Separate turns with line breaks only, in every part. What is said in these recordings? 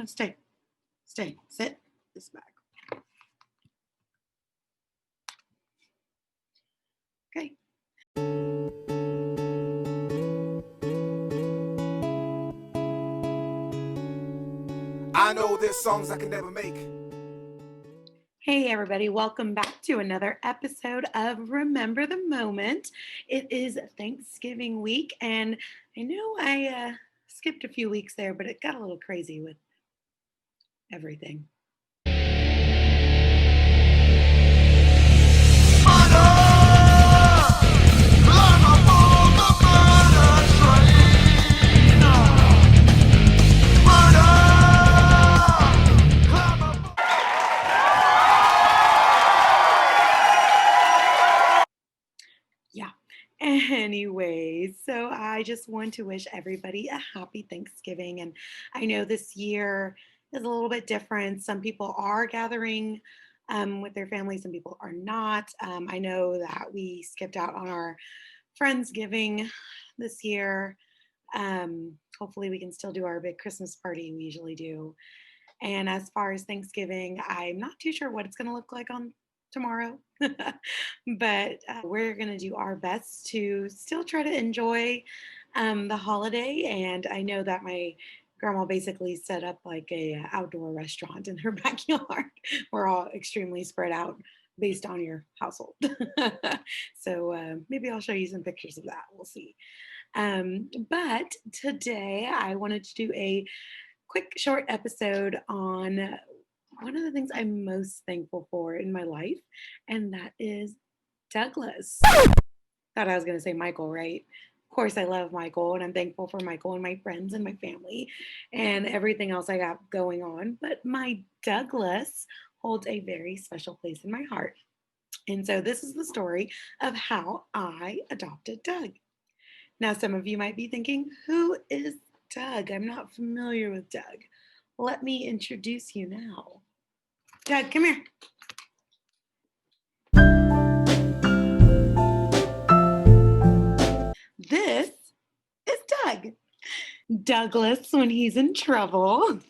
no, stay. Stay. Sit. This back. Okay.
I know there's songs I can never make.
Hey, everybody, welcome back to another episode of Remember the Moment. It is Thanksgiving week, and I know I skipped a few weeks there, but it got a little crazy with everything. Yeah. Anyways, so I just want to wish everybody a happy Thanksgiving. And I know this year is a little bit different. Some people are gathering with their families, some people are not. I know that we skipped out on our Friendsgiving this year. Hopefully, we can still do our big Christmas party we usually do. And as far as Thanksgiving, I'm not too sure what it's going to look like on tomorrow, but we're going to do our best to still try to enjoy the holiday. And I know that my grandma basically set up like a outdoor restaurant in her backyard. We're all extremely spread out based on your household. So maybe I'll show you some pictures of that. We'll see. But today I wanted to do a quick short episode on one of the things I'm most thankful for in my life, and that is Douglas. Thought I was going to say Michael, right? Of course, I love Michael, and I'm thankful for Michael and my friends and my family and everything else I got going on. But my Douglas holds a very special place in my heart. And so, this is the story of how I adopted Doug. Now, some of you might be thinking, who is Doug? I'm not familiar with Doug. Let me introduce you now. Doug, come here. This is Doug. Douglas when he's in trouble.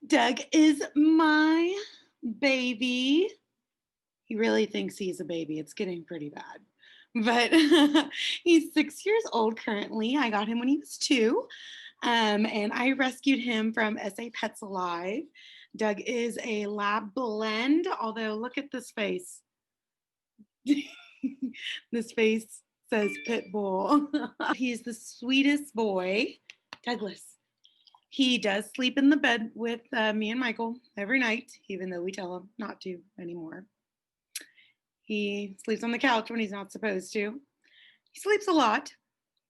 Doug is my baby. He really thinks he's a baby. It's getting pretty bad. But he's 6 years old currently. I got him when he was two. And I rescued him from SA Pets Alive. Doug is a lab blend, although look at this face. This face says pit bull. He's the sweetest boy. Douglas. He does sleep in the bed with me and Michael every night, even though we tell him not to anymore. He sleeps on the couch when he's not supposed to. He sleeps a lot.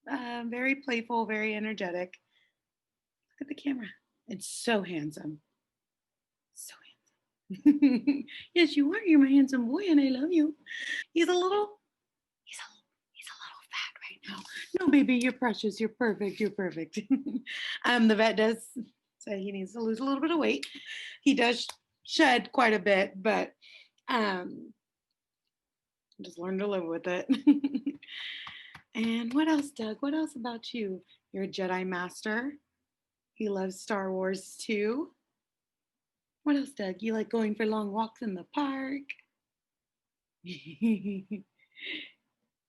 Very playful, very energetic. Look at the camera. It's so handsome. So handsome. Yes, you are. You're my handsome boy, and I love you. He's a little, he's a little fat right now. No, baby, you're precious. You're perfect. You're perfect. The vet does say he needs to lose a little bit of weight. He does shed quite a bit, but just learn to live with it. And what else, Doug? What else about you? You're a Jedi Master. He loves Star Wars too. What else, Doug? You like going for long walks in the park?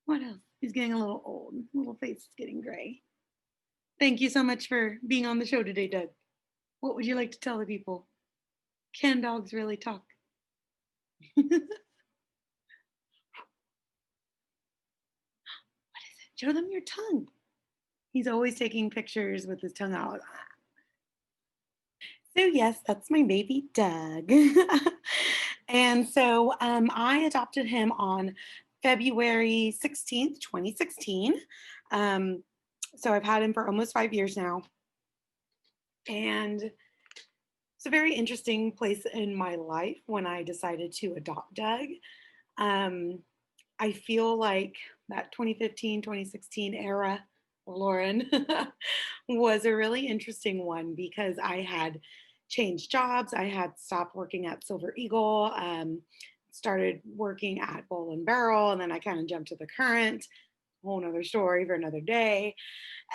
What else? He's getting a little old. Little face is getting gray. Thank you so much for being on the show today, Doug. What would you like to tell the people? Can dogs really talk? What is it? Show them your tongue. He's always taking pictures with his tongue out. So, yes, that's my baby Doug. And so I adopted him on February 16th, 2016. Um, so I've had him for almost 5 years now. And it's a very interesting place in my life when I decided to adopt Doug. Um, I feel like that 2015, 2016 era, Lauren, was a really interesting one because I had changed jobs. I had stopped working at Silver Eagle, started working at Bowl and Barrel, and then I kind of jumped to the Current. whole nother story for another day.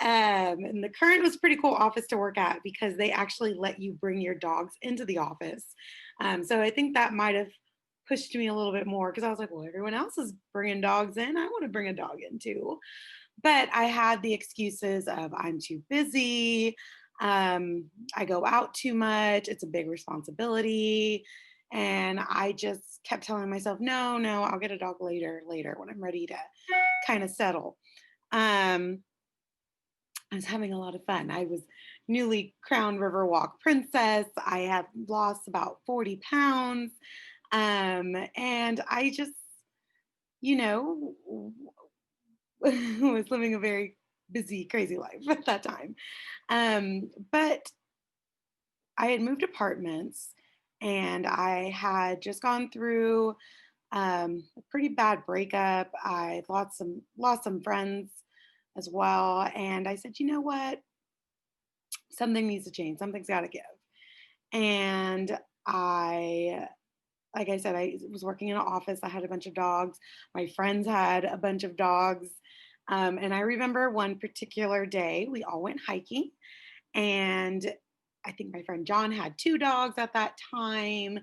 And the current was a pretty cool office to work at because they actually let you bring your dogs into the office. So I think that might have pushed me a little bit more because I was like, well, everyone else is bringing dogs in. I want to bring a dog in too. But I had the excuses of I'm too busy. I go out too much. It's a big responsibility. And I just kept telling myself, no, no, I'll get a dog later when I'm ready to kind of settle. Um, I was having a lot of fun. I was newly crowned Riverwalk princess. I had lost about 40 pounds. And I just, you know, was living a very busy, crazy life at that time. But I had moved apartments and I had just gone through a pretty bad breakup. I lost some friends as well. And I said, you know what? Something needs to change. Something's got to give. And I, like I said, I was working in an office. I had a bunch of dogs. My friends had a bunch of dogs. And I remember one particular day, we all went hiking. And I think my friend John had two dogs at that time.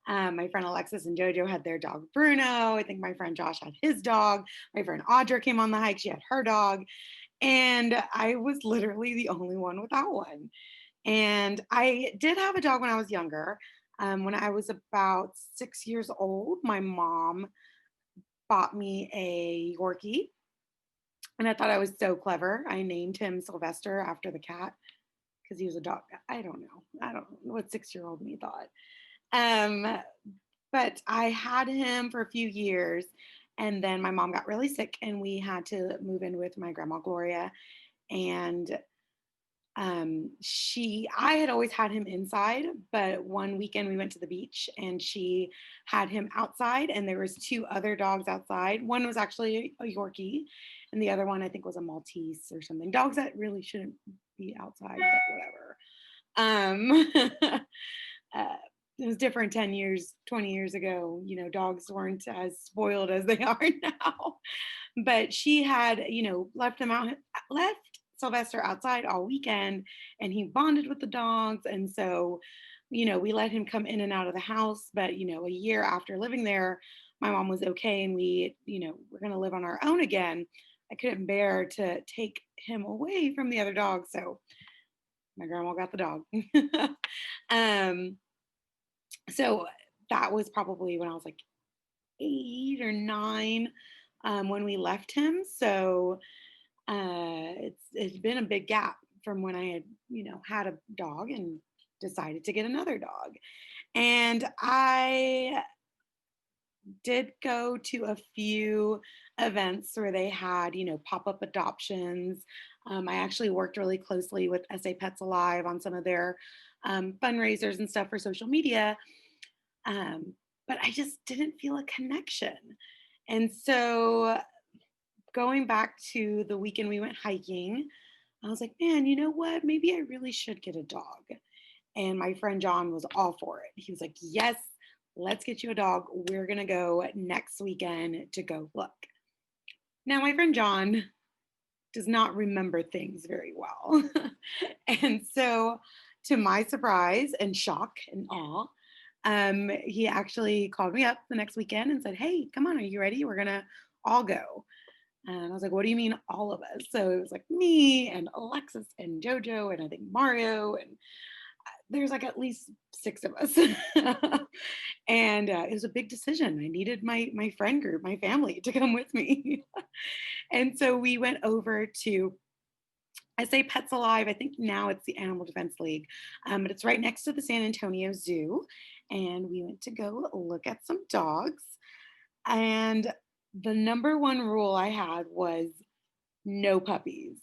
My friend Alexis and Jojo had their dog Bruno. I think my friend Josh had his dog. My friend Audra came on the hike. She had her dog. And I was literally the only one without one. And I did have a dog when I was younger. When I was about 6 years old, my mom bought me a Yorkie. And I thought I was so clever. I named him Sylvester after the cat because he was a dog. I don't know. I don't know what 6 year old me thought. Um, but I had him for a few years. And then my mom got really sick and we had to move in with my grandma Gloria. And I had always had him inside, but one weekend we went to the beach and she had him outside and there was two other dogs outside. One was actually a Yorkie and the other one I think was a Maltese or something. Dogs that really shouldn't be outside, but whatever. uh, it was different 10 years, 20 years ago. Dogs weren't as spoiled as they are now. But she had, left Sylvester outside all weekend and he bonded with the dogs. And so, we let him come in and out of the house. But, a year after living there, my mom was okay and we're going to live on our own again. I couldn't bear to take him away from the other dogs. So my grandma got the dog. um, so that was probably when I was like 8 or 9 when we left him. So it's been a big gap from when I had had a dog and decided to get another dog. And I did go to a few events where they had pop-up adoptions. I actually worked really closely with SA Pets Alive on some of their fundraisers and stuff for social media. um, but I just didn't feel a connection. And so going back to the weekend we went hiking, I was like, man, you know what? Maybe I really should get a dog. And my friend John was all for it. He was like, yes, let's get you a dog. We're going to go next weekend to go look. Now, my friend John does not remember things very well. And so, to my surprise and shock and awe, he actually called me up the next weekend and said, hey, come on, are you ready? We're going to all go. And I was like, what do you mean, all of us? So it was like me and Alexis and JoJo and I think Mario. And there's like at least six of us. And it was a big decision. I needed my friend group, my family to come with me. And so we went over to, I say Pets Alive. I think now it's the Animal Defense League, but it's right next to the San Antonio Zoo. And we went to go look at some dogs. And the number one rule I had was no puppies.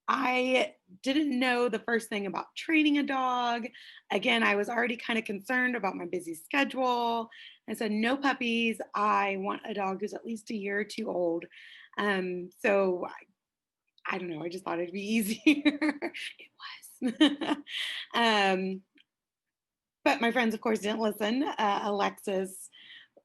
I didn't know the first thing about training a dog. Again, I was already kind of concerned about my busy schedule. I said, no puppies. I want a dog who's at least a year or two old. So I don't know. I just thought it'd be easier. It was. um, but my friends, of course, didn't listen. Alexis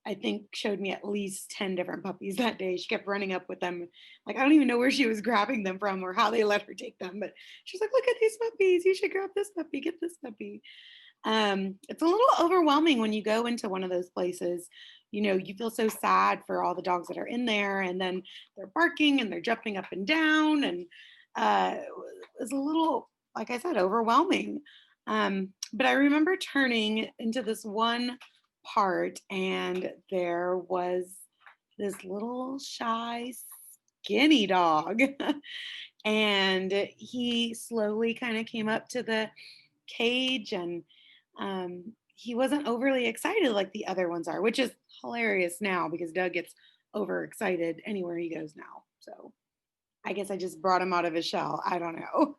I think showed me at least 10 different puppies that day. She kept running up with them. Like, I don't even know where she was grabbing them from or how they let her take them, but she's like, look at these puppies. You should grab this puppy, get this puppy. It's a little overwhelming when you go into one of those places. You know, you feel so sad for all the dogs that are in there, and then they're barking and they're jumping up and down, and it was a little, like I said, overwhelming. But I remember turning into this one part, and there was this little shy, skinny dog, and he slowly kind of came up to the cage, and he wasn't overly excited like the other ones are, which is hilarious now because Doug gets overexcited anywhere he goes now. So I guess I just brought him out of his shell. I don't know.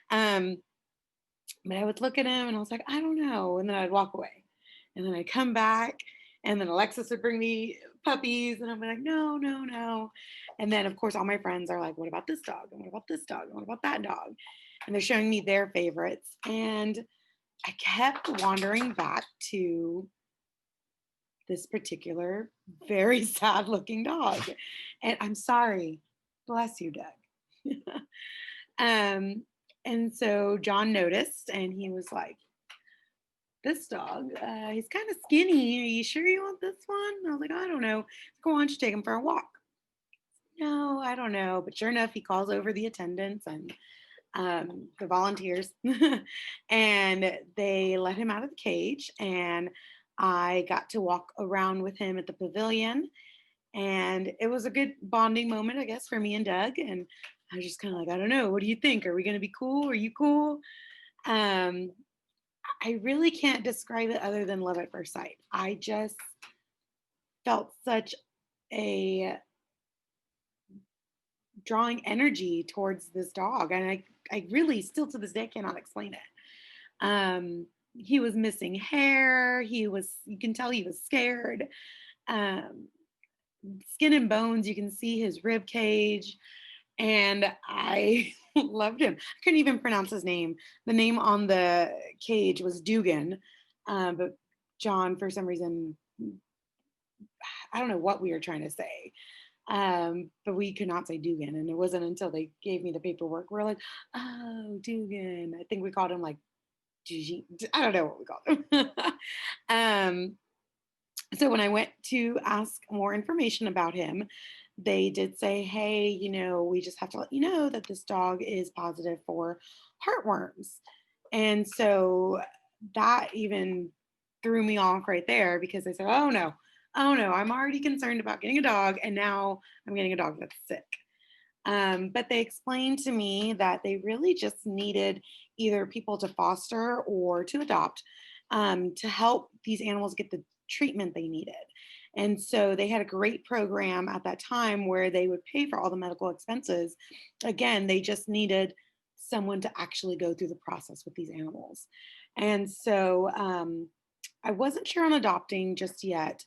um, but I would look at him and I was like, I don't know. And then I'd walk away. And then I'd come back. And then Alexis would bring me puppies. And I'm like, no, no, no. And then, of course, all my friends are like, what about this dog? And what about this dog? And what about that dog? And they're showing me their favorites. And I kept wandering back to this particular very sad looking dog. And I'm sorry. Bless you, Doug. um, and so John noticed and he was like, this dog, he's kind of skinny. Are you sure you want this one? I was like, I don't know. Go on, just take him for a walk. No, I don't know. But sure enough, he calls over the attendants and the volunteers, and they let him out of the cage. And I got to walk around with him at the pavilion, and it was a good bonding moment, I guess, for me and Doug. And I was just kind of like, I don't know, what do you think? Are we going to be cool? Are you cool? Um, I really can't describe it other than love at first sight. I just felt such a drawing energy towards this dog, and I really still to this day cannot explain it. He was missing hair. He was, you can tell he was scared. Um, Skin and bones, you can see his rib cage. And I loved him. I couldn't even pronounce his name. The name on the cage was Dugan. But John, for some reason, I don't know what we were trying to say. But we could not say Dugan. And it wasn't until they gave me the paperwork, we're like, oh, Dugan. I think we called him like I don't know what we called him. um, so when I went to ask more information about him, they did say, hey, you know, we just have to let you know that this dog is positive for heartworms. And so that even threw me off right there because I said, oh no, I'm already concerned about getting a dog. And now I'm getting a dog that's sick. But they explained to me that they really just needed either people to foster or to adopt to help these animals get the treatment they needed. And so they had a great program at that time where they would pay for all the medical expenses. Again, they just needed someone to actually go through the process with these animals. And so I wasn't sure on adopting just yet,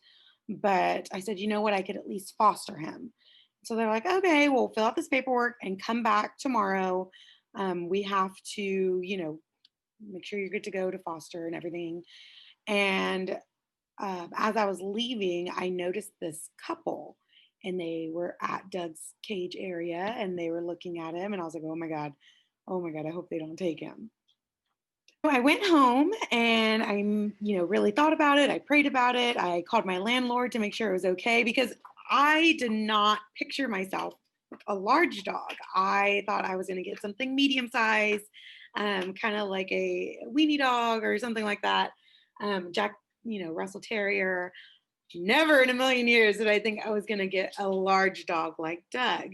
but I said, you know what, I could at least foster him. So they're like, okay, we'll fill out this paperwork and come back tomorrow. We have to, you know, make sure you're good to go to foster and everything. And as I was leaving, I noticed this couple and they were at Doug's cage area and they were looking at him. And I was like, oh my God, I hope they don't take him. So I went home and you know, really thought about it. I prayed about it. I called my landlord to make sure it was okay because I did not picture myself with a large dog. I thought I was going to get something medium size, kind of like a weenie dog or something like that. Jack, you know, Russell Terrier. Never in a million years did I think I was going to get a large dog like Doug.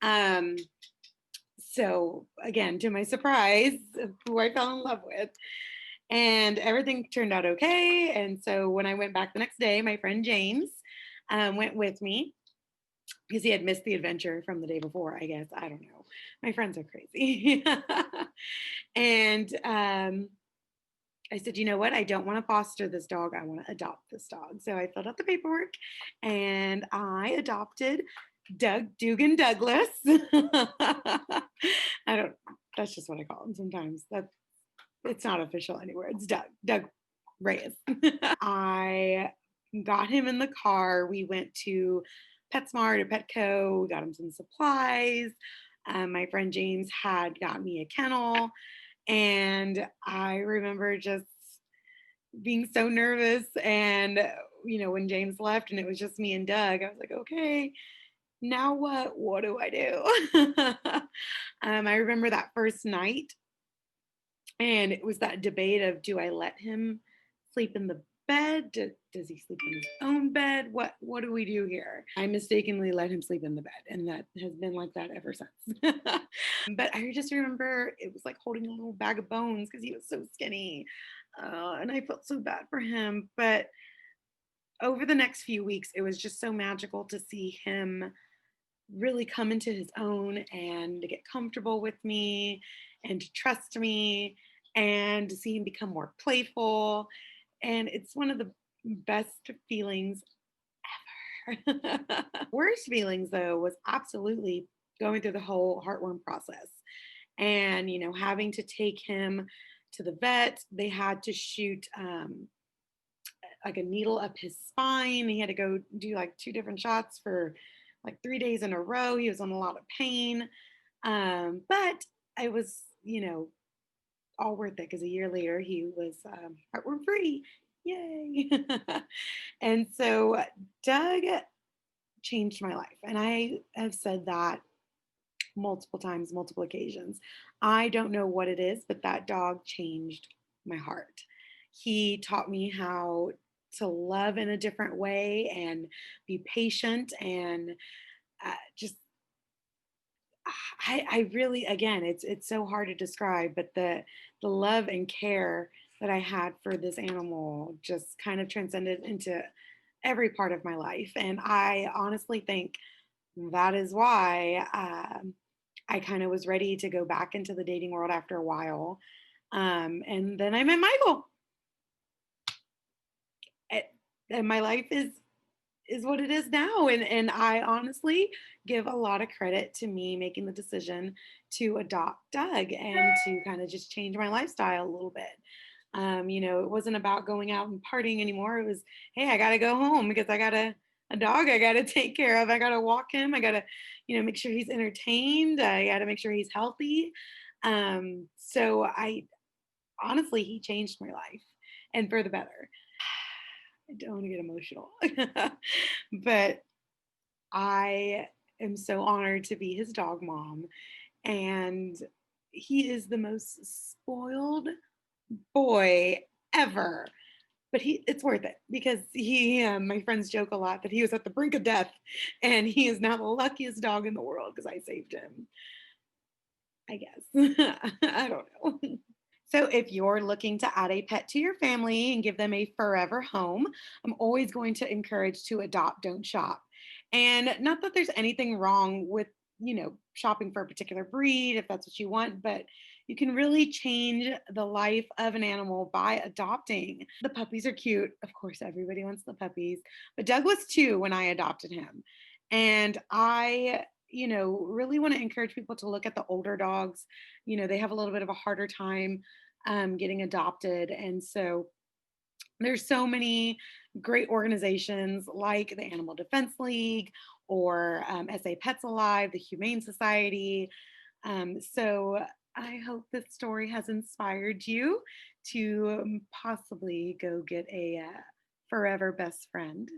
Um, so again, to my surprise, who I fell in love with, and everything turned out okay. And so when I went back the next day, my friend James went with me because he had missed the adventure from the day before, I guess. I don't know. My friends are crazy. And I said, you know what? I don't want to foster this dog. I want to adopt this dog. So I filled out the paperwork and I adopted Doug Dugan Douglas. I don't, that's just what I call him sometimes. That it's not official anywhere. It's Doug Reyes. I got him in the car. We went to PetSmart or Petco, got him some supplies. My friend James had got me a kennel. And I remember just being so nervous. And, when James left and it was just me and Doug, I was like, okay, now what? What do I do? I remember that first night, and it was that debate of, do I let him sleep in the bed? Does he sleep in his own bed? What do we do here? I mistakenly let him sleep in the bed, and that has been like that ever since. But I just remember it was like holding a little bag of bones because he was so skinny. And I felt so bad for him. But over the next few weeks, it was just so magical to see him really come into his own and to get comfortable with me and to trust me and to see him become more playful. And it's one of the best feelings ever. Worst feelings, though, was absolutely going through the whole heartworm process and, having to take him to the vet. They had to shoot like a needle up his spine. He had to go do like two different shots for like 3 days in a row. He was in a lot of pain. But I was, all worth it because a year later he was heartworm free. Yay. And so Doug changed my life. And I have said that multiple times, multiple occasions. I don't know what it is, but that dog changed my heart. He taught me how to love in a different way and be patient and just I really, again, it's so hard to describe, but the love and care that I had for this animal just kind of transcended into every part of my life. And I honestly think that is why I kind of was ready to go back into the dating world after a while. And then I met Michael. A- And my life is what it is now. And I honestly give a lot of credit to me making the decision to adopt Doug and to kind of just change my lifestyle a little bit. It wasn't about going out and partying anymore. It was, hey, I gotta go home because I got a dog I gotta take care of. I gotta walk him. I gotta, make sure he's entertained. I gotta make sure he's healthy. So I honestly, he changed my life and for the better. I don't want to get emotional, but I am so honored to be his dog mom. And he is the most spoiled boy ever. But it's worth it because my friends joke a lot that he was at the brink of death and he is now the luckiest dog in the world because I saved him, I guess. I don't know. So, if you're looking to add a pet to your family and give them a forever home, I'm always going to encourage to adopt, don't shop. And not that there's anything wrong with, shopping for a particular breed if that's what you want, but you can really change the life of an animal by adopting. The puppies are cute. Of course, everybody wants the puppies, but Doug was 2 when I adopted him. And I, really want to encourage people to look at the older dogs. They have a little bit of a harder time getting adopted. And so there's so many great organizations like the Animal Defense League or SA Pets Alive, the Humane Society. So I hope this story has inspired you to possibly go get a forever best friend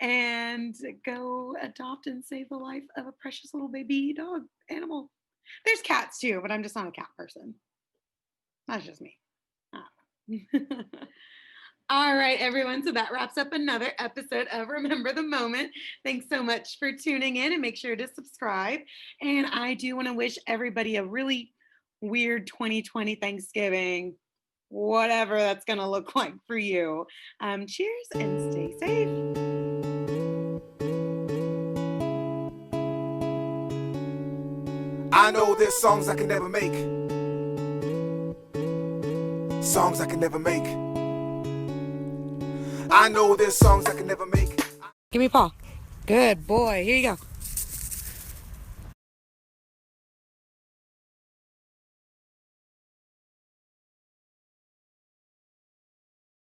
and go adopt and save the life of a precious little baby dog animal. There's cats too, but I'm just not a cat person. That's just me. All right, everyone. So that wraps up another episode of Remember the Moment. Thanks so much for tuning in and make sure to subscribe. And I do want to wish everybody a really weird 2020 Thanksgiving, whatever that's going to look like for you. Cheers and stay safe.
I know there's songs I can never make. Songs I can never make. I know there's songs I can never make.
Give me a paw. Good boy. Here you go.